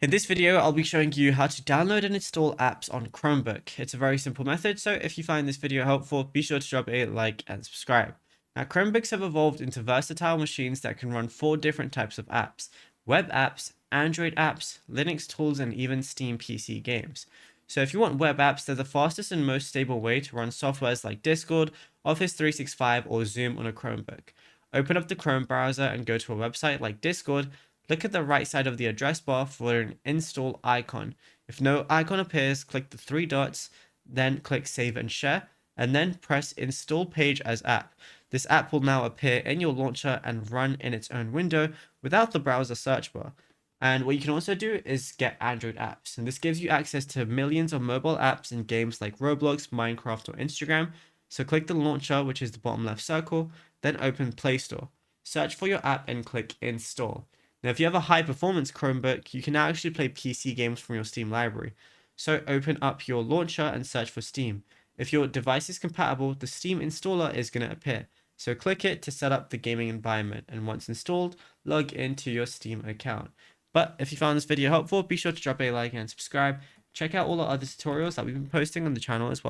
In this video, I'll be showing you how to download and install apps on Chromebook. It's a very simple method, so if you find this video helpful, be sure to drop a like and subscribe. Now, Chromebooks have evolved into versatile machines that can run 4 different types of apps: web apps, Android apps, Linux tools, and even Steam PC games. So if you want web apps, they're the fastest and most stable way to run softwares like Discord, Office 365, or Zoom on a Chromebook. Open up the Chrome browser and go to a website like Discord. Look at the right side of the address bar for an install icon. If no icon appears, click the 3 dots, then click save and share, and then press install page as app. This app will now appear in your launcher and run in its own window without the browser search bar. And what you can also do is get Android apps, and this gives you access to millions of mobile apps in games like Roblox, Minecraft, or Instagram. So click the launcher, which is the bottom left circle, then open Play Store. Search for your app and click install. Now, if you have a high performance Chromebook, you can now actually play PC games from your Steam library. So open up your launcher and search for Steam. If your device is compatible, the Steam installer is going to appear. So click it to set up the gaming environment, and once installed, log into your Steam account. But if you found this video helpful, be sure to drop a like and subscribe. Check out all the other tutorials that we've been posting on the channel as well.